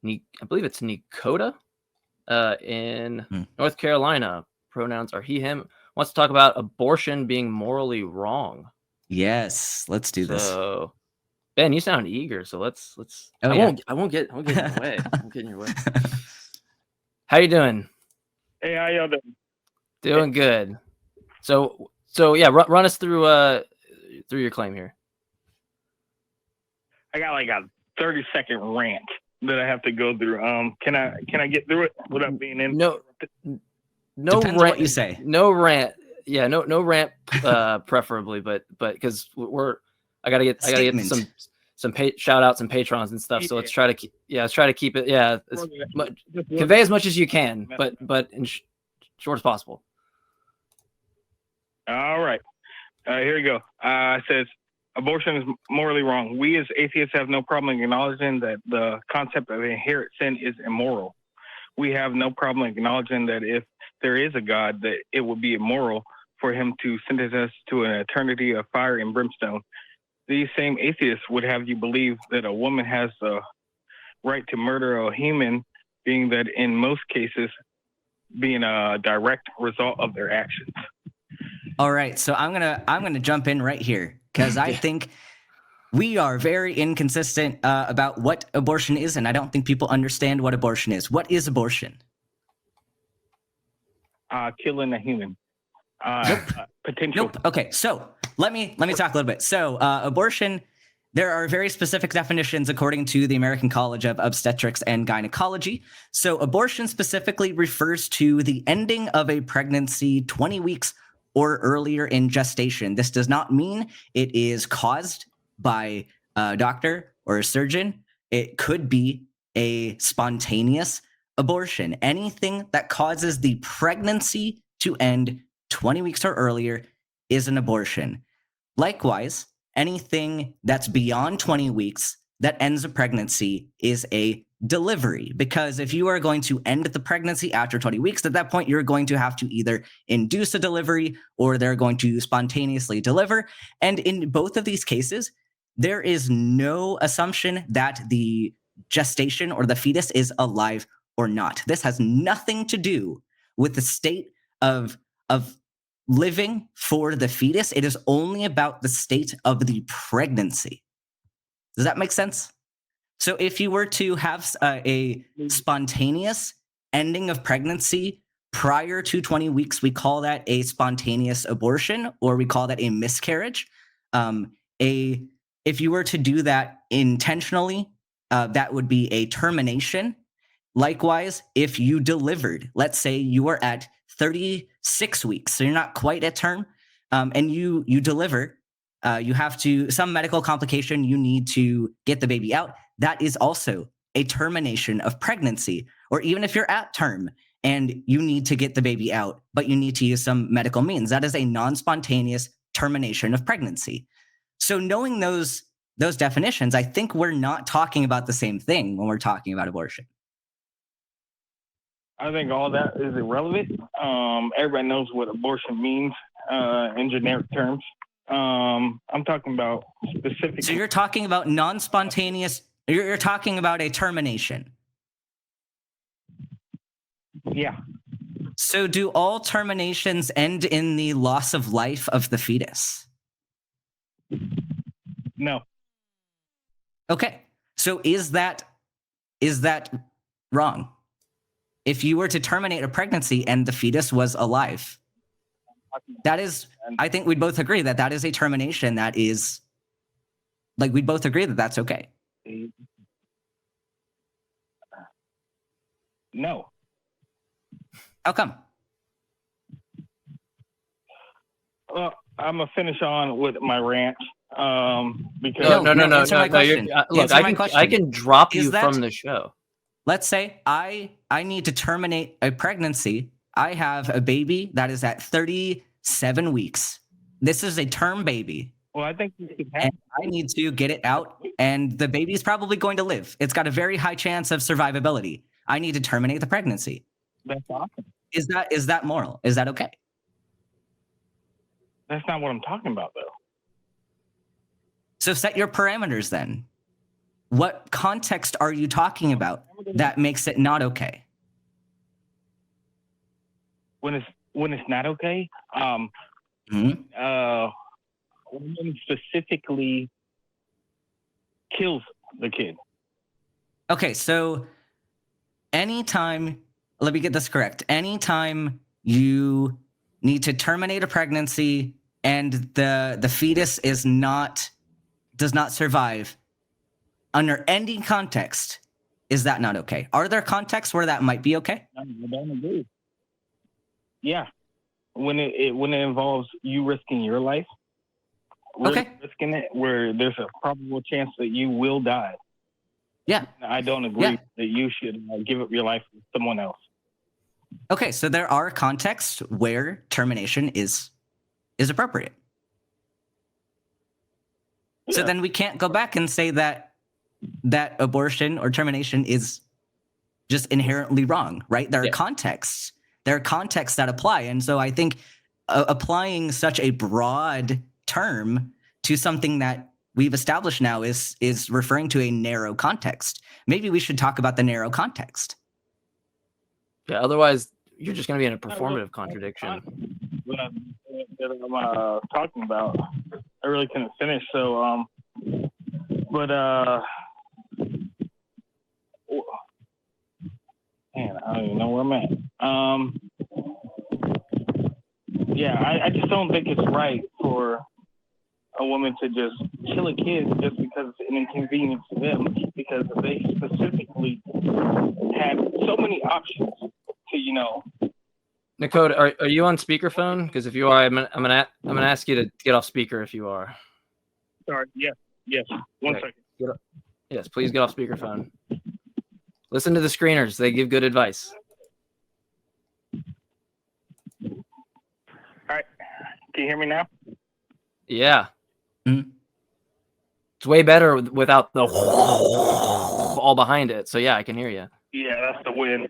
I believe it's Dakota, in North Carolina. Pronouns are he, him. Wants to talk about abortion being morally wrong. Yes, let's do this. So, Ben, you sound eager. So let's. Oh, I won't get in your way. I won't get in your way. How you doing? Hey, how y'all doing? Doing good. So yeah, run us through your claim here. I got like a 30-second rant that I have to go through. Can I get through it without being in? No Depends rant. on what you say. No rant. Yeah, no rant, preferably, but because I gotta get some shout outs and patrons and stuff. So let's try to keep it. Yeah, convey as much as you can, but in short as possible. All right. Here we go. It says abortion is morally wrong. We as atheists have no problem acknowledging that the concept of inherent sin is immoral. We have no problem acknowledging that if there is a God, that it would be immoral for him to sentence us to an eternity of fire and brimstone. These same atheists would have you believe that a woman has the right to murder a human, being that in most cases being a direct result of their actions. All right, so I'm gonna jump in right here because I think we are very inconsistent about what abortion is, and I don't think people understand what abortion is. What is abortion? Killing a human. Potential. Nope. Okay, so let me talk a little bit. So abortion, there are very specific definitions according to the American College of Obstetrics and Gynecology. So abortion specifically refers to the ending of a pregnancy 20 weeks or earlier in gestation. This does not mean it is caused by a doctor or a surgeon. It could be a spontaneous abortion. Anything that causes the pregnancy to end 20 weeks or earlier is an abortion. Likewise, anything that's beyond 20 weeks that ends a pregnancy is a delivery, because if you are going to end the pregnancy after 20 weeks, at that point, you're going to have to either induce a delivery or they're going to spontaneously deliver. And in both of these cases, there is no assumption that the gestation or the fetus is alive or not. This has nothing to do with the state of living for the fetus. It is only about the state of the pregnancy. Does that make sense? So if you were to have a spontaneous ending of pregnancy prior to 20 weeks, we call that a spontaneous abortion, or we call that a miscarriage. If you were to do that intentionally, that would be a termination. Likewise, if you delivered, let's say you were at 36 weeks, so you're not quite at term, and you deliver, you have some medical complication, you need to get the baby out. That is also a termination of pregnancy. Or even if you're at term and you need to get the baby out, but you need to use some medical means, that is a non-spontaneous termination of pregnancy. So knowing those definitions, I think we're not talking about the same thing when we're talking about abortion. I think all that is irrelevant. Everybody knows what abortion means in generic terms. I'm talking about specific. So you're talking about non-spontaneous. You're talking about a termination. Yeah. So do all terminations end in the loss of life of the fetus? No. Okay. So is that wrong? If you were to terminate a pregnancy and the fetus was alive, that is, I think we'd both agree that is a termination that is, like, we'd both agree that that's okay. No. How come? Well, I'm gonna finish on with my rant. No. Because Answer my question. Look, I can drop you from the show. Let's say I need to terminate a pregnancy. I have a baby that is at 37 weeks. This is a term baby. Well, I think you should have. And I need to get it out, and the baby is probably going to live. It's got a very high chance of survivability. I need to terminate the pregnancy. That's awesome. Is that moral? Is that okay? That's not what I'm talking about, though. So set your parameters then. What context are you talking about that makes it not okay? When it's not okay, woman specifically kills the kid. Okay, so anytime, let me get this correct. Anytime you need to terminate a pregnancy and the fetus does not survive, under any context, is that not okay? Are there contexts where that might be okay? I don't agree. Yeah, when it involves you risking your life, Okay, risking it, where there's a probable chance that you will die. yeah, I don't agree that you should give up your life to someone else. okay. So there are contexts where termination is appropriate. So then we can't go back and say that abortion or termination is just inherently wrong, right? There are contexts. There are contexts that apply. And so I think applying such a broad term to something that we've established now is referring to a narrow context. Maybe we should talk about the narrow context. Yeah, otherwise you're just going to be in a performative contradiction. What I'm talking about, I really couldn't finish. So, man, I don't even know where I'm at. I just don't think it's right for a woman to just kill a kid just because it's an inconvenience to them, because they specifically had so many options to, Nakota, are you on speakerphone? Because if you are, I'm gonna ask you to get off speaker if you are. Sorry. Yes. One second. Yes, please get off speakerphone. Listen to the screeners; they give good advice. All right. Can you hear me now? Yeah. Mm-hmm. It's way better without the all behind it. So yeah, I can hear you. Yeah, that's the win.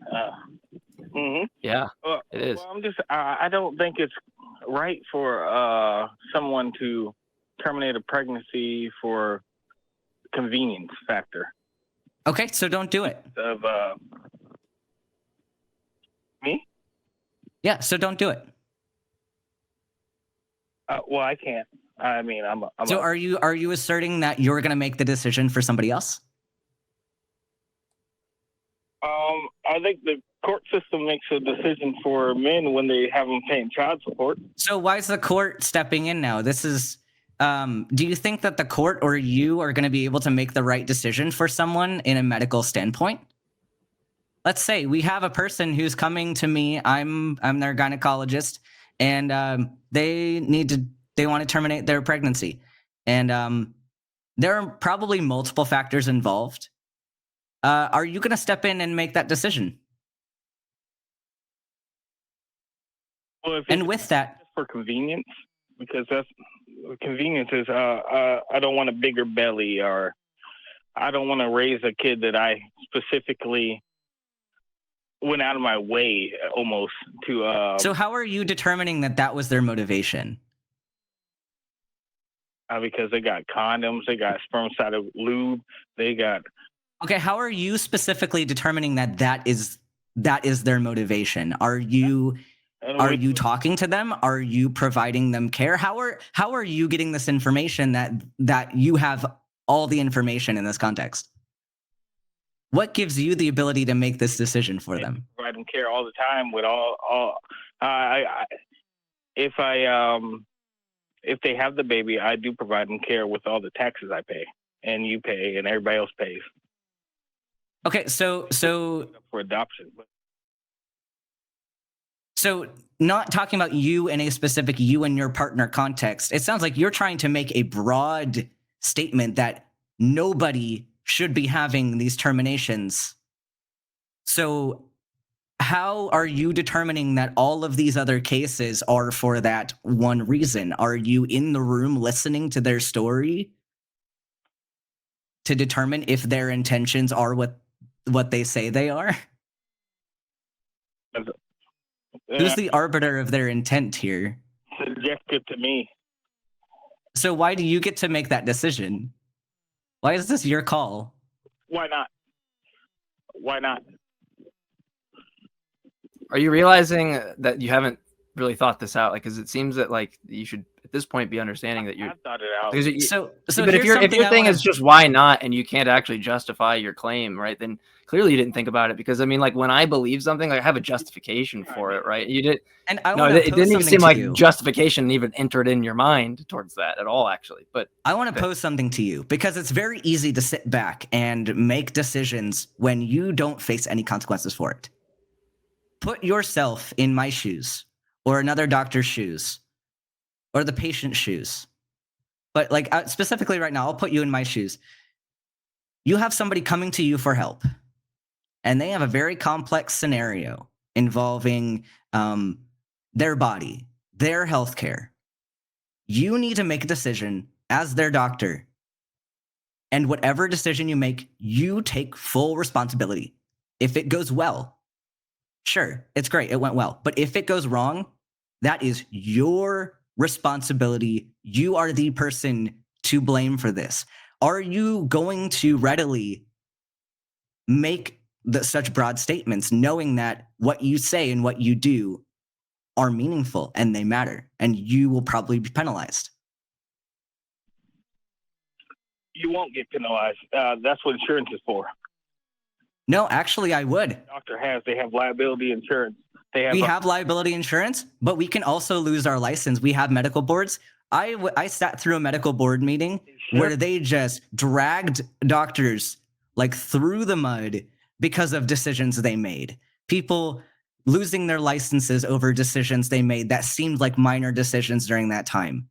Yeah, it is. Well, I don't think it's right for someone to terminate a pregnancy for convenience factor. Okay, so don't do it. Me? Yeah, so don't do it. Well, I can't. I mean, are you asserting that you're going to make the decision for somebody else? I think the court system makes a decision for men when they have them paying child support. So why is the court stepping in now? This is, do you think that the court or you are going to be able to make the right decision for someone in a medical standpoint? Let's say we have a person who's coming to me. I'm their gynecologist, and they want to terminate their pregnancy, and there are probably multiple factors involved. Are you going to step in and make that decision? Well, and with that, for convenience, because that's convenience is I don't want a bigger belly, or I don't want to raise a kid that I specifically went out of my way almost to. So how are you determining that was their motivation? Because they got condoms, they got spermicidal lube, they got. Okay, how are you specifically determining that is their motivation? Are you talking to them? Are you providing them care? How are you getting this information that you have all the information in this context? What gives you the ability to make this decision for them? Provide them care all the time with if they have the baby, I do provide them care with all the taxes I pay, and you pay, and everybody else pays. Okay, so for adoption. So not talking about you in a specific you and your partner context, it sounds like you're trying to make a broad statement that nobody should be having these terminations. So how are you determining that all of these other cases are for that one reason? Are you in the room listening to their story to determine if their intentions are what they say they are? Who's the arbiter of their intent here? Subjective to me. So why do you get to make that decision? Why is this your call? Why not? Why not? Are you realizing that you haven't really thought this out? Like, because it seems that like you should at this point be understanding that you're. I've thought it out. But if your thing is just why not, and you can't actually justify your claim, right? Then clearly you didn't think about it, because I mean, like when I believe something, like I have a justification for it, right? You did. And it didn't even seem like justification even entered in your mind towards that at all, actually. But I want to pose something to you, because it's very easy to sit back and make decisions when you don't face any consequences for it. Put yourself in my shoes, or another doctor's shoes, or the patient's shoes. But like specifically right now, I'll put you in my shoes. You have somebody coming to you for help, and they have a very complex scenario involving their body, their healthcare. You need to make a decision as their doctor. And whatever decision you make, you take full responsibility. If it goes well, sure, it's great, it went well. But if it goes wrong, that is your responsibility. You are the person to blame for this. Are you going to readily make such broad statements, knowing that what you say and what you do are meaningful and they matter, and you will probably be penalized? You won't get penalized. That's what insurance is for. No, actually, I would. The doctor they have liability insurance. We have liability insurance, but we can also lose our license. We have medical boards. I sat through a medical board meeting where they just dragged doctors like through the mud because of decisions they made. People losing their licenses over decisions they made that seemed like minor decisions during that time.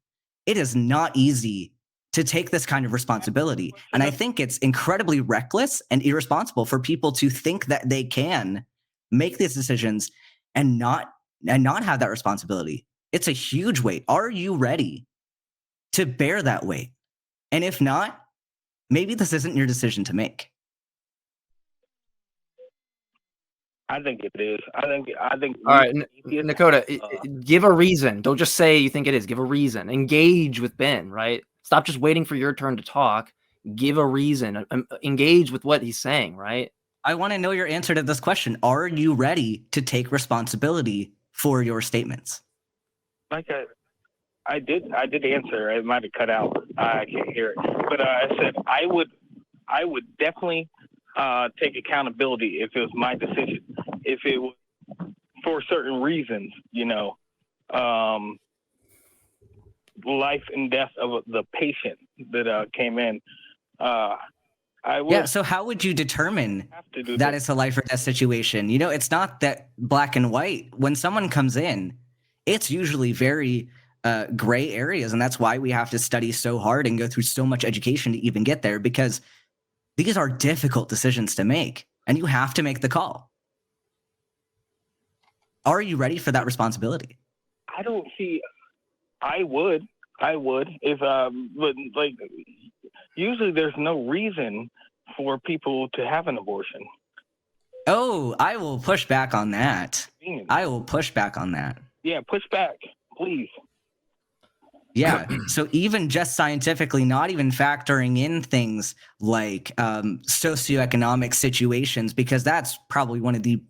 It is not easy to take this kind of responsibility. And I think it's incredibly reckless and irresponsible for people to think that they can make these decisions and not have that responsibility. It's a huge weight. Are you ready to bear that weight? And if not, maybe this isn't your decision to make. I think it is. I think. All right, Nakota, give a reason. Don't just say you think it is. Give a reason. Engage with Ben, right? Stop just waiting for your turn to talk. Give a reason. Engage with what he's saying, right? I want to know your answer to this question. Are you ready to take responsibility for your statements? Like I did answer. It might have cut out. I can't hear it. But I said I would definitely take accountability if it was my decision. If it was for certain reasons, life and death of the patient that came in. I would. Yeah. So how would you determine that it's a life or death situation? It's not that black and white. When someone comes in, it's usually very gray areas, and that's why we have to study so hard and go through so much education to even get there, because these are difficult decisions to make, and you have to make the call. Are you ready for that responsibility? I don't see. I would if but like usually there's no reason for people to have an abortion. Oh, I will push back on that. Yeah, push back, please. Yeah. So even just scientifically, not even factoring in things like socioeconomic situations, because that's probably one of the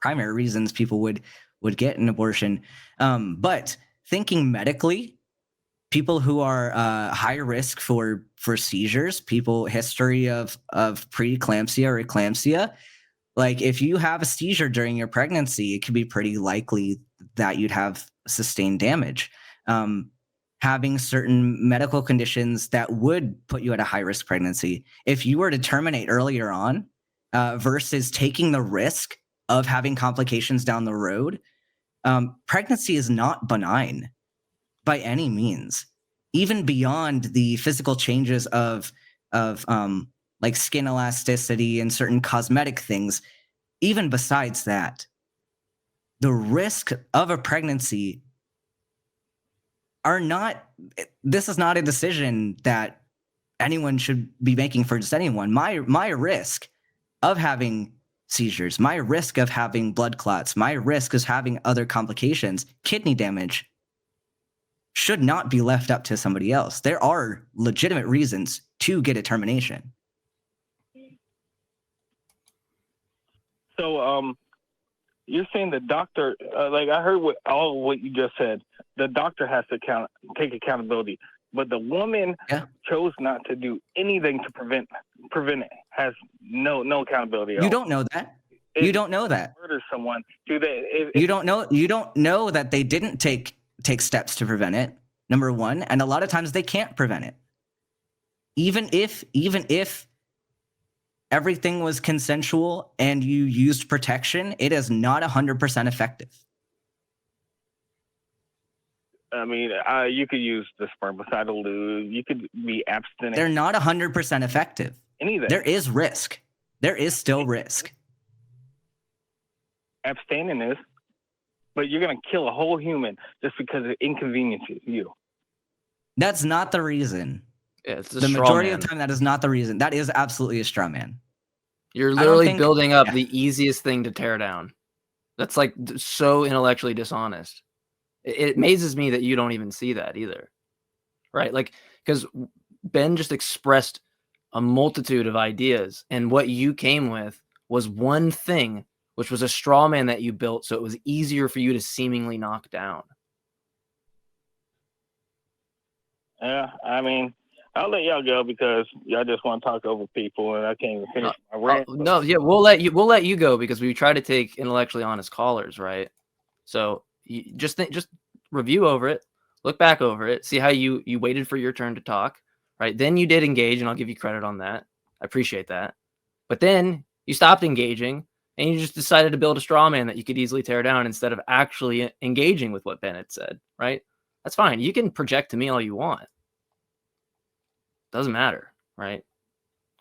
primary reasons people would get an abortion. But thinking medically, people who are high risk for seizures, people history of preeclampsia or eclampsia, like if you have a seizure during your pregnancy, it could be pretty likely that you'd have sustained damage. Having certain medical conditions that would put you at a high-risk pregnancy. If you were to terminate earlier on versus taking the risk of having complications down the road, pregnancy is not benign by any means. Even beyond the physical changes of like skin elasticity and certain cosmetic things, even besides that, the risk of a pregnancy this is not a decision that anyone should be making for just anyone. My risk of having seizures, my risk of having blood clots, my risk of having other complications, kidney damage, should not be left up to somebody else. There are legitimate reasons to get a termination. So, you're saying the doctor, like I heard what you just said. The doctor has to take accountability, but the woman chose not to do anything to prevent it. Has no accountability. You don't know that. You don't know that. Murder someone. Do they? You don't know. You don't know that they didn't take steps to prevent it. Number one, and a lot of times they can't prevent it. Even if everything was consensual and you used protection, it is not 100% effective. I mean, you could use the spermicidal lube. You could be abstinent. They're not 100% effective. Anything. There is risk. There is still risk. Abstaining is, but you're going to kill a whole human just because it inconveniences you. That's not the reason. Yeah, it's the majority of the time, that is not the reason. That is absolutely a straw man. You're literally building up the easiest thing to tear down. That's like so intellectually dishonest. It amazes me that you don't even see that either. Right? Like, because Ben just expressed a multitude of ideas, and what you came with was one thing, which was a straw man that you built, so it was easier for you to seemingly knock down. Yeah, I mean, I'll let y'all go because y'all just want to talk over people, and I can't even finish my rant. No, yeah, we'll let you go because we try to take intellectually honest callers, right? So you just review over it, look back over it, see how you waited for your turn to talk, right? Then you did engage, and I'll give you credit on that. I appreciate that. But then you stopped engaging, and you just decided to build a straw man that you could easily tear down instead of actually engaging with what Ben had said, right? That's fine. You can project to me all you want. Doesn't matter, right?